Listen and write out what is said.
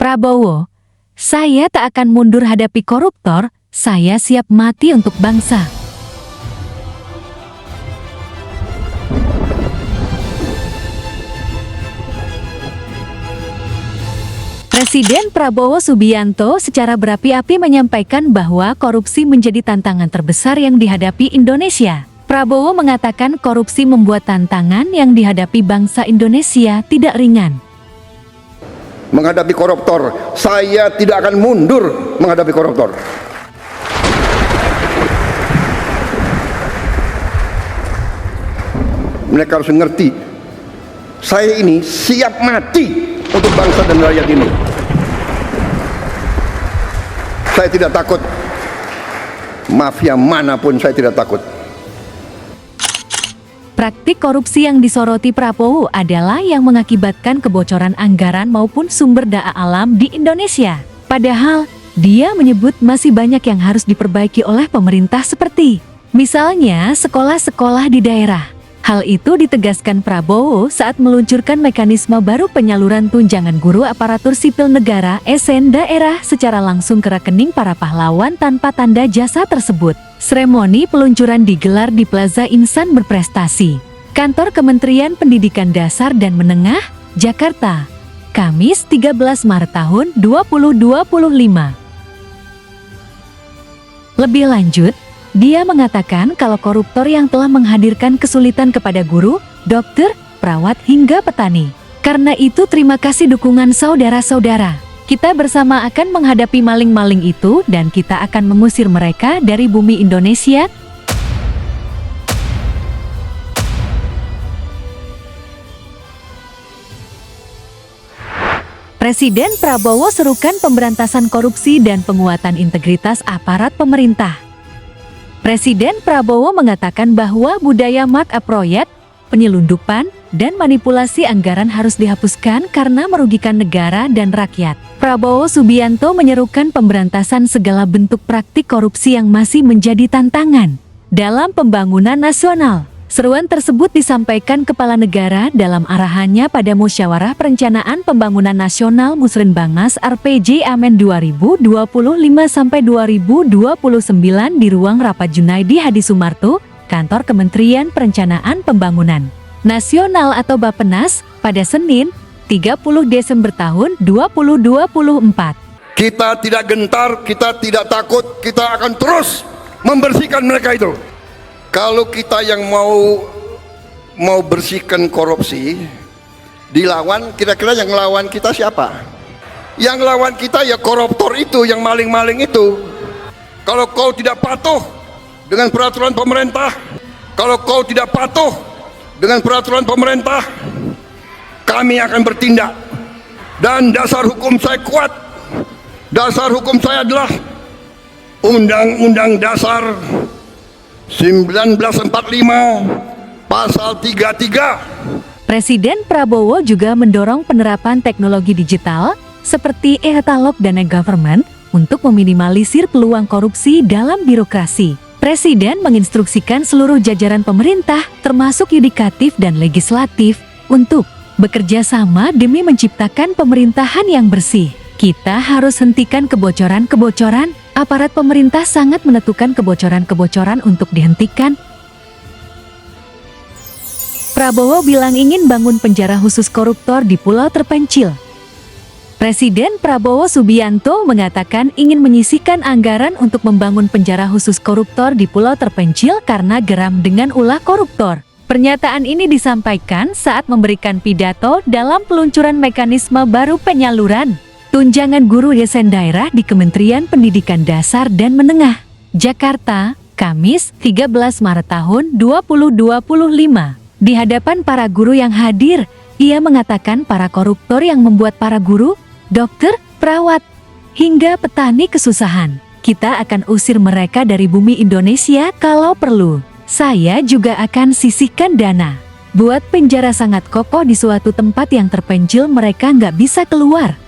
Prabowo, saya tak akan mundur hadapi koruptor, saya siap mati untuk bangsa. Presiden Prabowo Subianto secara berapi-api menyampaikan bahwa korupsi menjadi tantangan terbesar yang dihadapi Indonesia. Prabowo mengatakan korupsi membuat tantangan yang dihadapi bangsa Indonesia tidak ringan. Menghadapi koruptor, saya tidak akan mundur menghadapi koruptor. Mereka harus mengerti, saya ini siap mati untuk bangsa dan rakyat ini. Saya tidak takut, mafia manapun saya tidak takut. Praktik korupsi yang disoroti Prabowo adalah yang mengakibatkan kebocoran anggaran maupun sumber daya alam di Indonesia. Padahal, dia menyebut masih banyak yang harus diperbaiki oleh pemerintah seperti, misalnya sekolah-sekolah di daerah. Hal itu ditegaskan Prabowo saat meluncurkan mekanisme baru penyaluran tunjangan guru aparatur sipil negara (SN) daerah secara langsung ke rekening para pahlawan tanpa tanda jasa tersebut. Seremoni peluncuran digelar di Plaza Insan Berprestasi, Kantor Kementerian Pendidikan Dasar dan Menengah, Jakarta, Kamis 13 Maret tahun 2025. Lebih lanjut, dia mengatakan kalau koruptor yang telah menghadirkan kesulitan kepada guru, dokter, perawat hingga petani. Karena itu terima kasih dukungan saudara-saudara. Kita bersama akan menghadapi maling-maling itu dan kita akan mengusir mereka dari bumi Indonesia. Presiden Prabowo serukan pemberantasan korupsi dan penguatan integritas aparat pemerintah. Presiden Prabowo mengatakan bahwa budaya mark up proyek, penyelundupan, dan manipulasi anggaran harus dihapuskan karena merugikan negara dan rakyat. Prabowo Subianto menyerukan pemberantasan segala bentuk praktik korupsi yang masih menjadi tantangan dalam pembangunan nasional. Seruan tersebut disampaikan Kepala Negara dalam arahannya pada Musyawarah Perencanaan Pembangunan Nasional Musrenbangas RPJMN 2025-2029 di ruang rapat Junaidi Hadi Sumarto, Kantor Kementerian Perencanaan Pembangunan Nasional atau Bappenas, pada Senin, 30 Desember tahun 2024. Kita tidak gentar, kita tidak takut, kita akan terus membersihkan mereka itu. Kalau kita yang mau bersihkan korupsi, dilawan, kira-kira yang lawan kita siapa? Yang lawan kita ya koruptor itu, yang maling-maling itu. Kalau kau tidak patuh dengan peraturan pemerintah, kalau kau tidak patuh dengan peraturan pemerintah, kami akan bertindak. Dan dasar hukum saya kuat. Dasar hukum saya adalah Undang-Undang Dasar 1945 Pasal 33. Presiden Prabowo juga mendorong penerapan teknologi digital seperti e-katalog dan e-government untuk meminimalisir peluang korupsi dalam birokrasi. Presiden menginstruksikan seluruh jajaran pemerintah, termasuk yudikatif dan legislatif, untuk bekerja sama demi menciptakan pemerintahan yang bersih. Kita harus hentikan kebocoran-kebocoran. Aparat pemerintah sangat menentukan kebocoran-kebocoran untuk dihentikan. Prabowo bilang ingin bangun penjara khusus koruptor di pulau terpencil. Presiden Prabowo Subianto mengatakan ingin menyisihkan anggaran untuk membangun penjara khusus koruptor di pulau terpencil karena geram dengan ulah koruptor. Pernyataan ini disampaikan saat memberikan pidato dalam peluncuran mekanisme baru penyaluran tunjangan guru SN daerah di Kementerian Pendidikan Dasar dan Menengah, Jakarta, Kamis 13 Maret tahun 2025. Di hadapan para guru yang hadir, ia mengatakan para koruptor yang membuat para guru, dokter, perawat, hingga petani kesusahan. Kita akan usir mereka dari bumi Indonesia kalau perlu. Saya juga akan sisihkan dana. Buat penjara sangat kokoh di suatu tempat yang terpencil mereka nggak bisa keluar.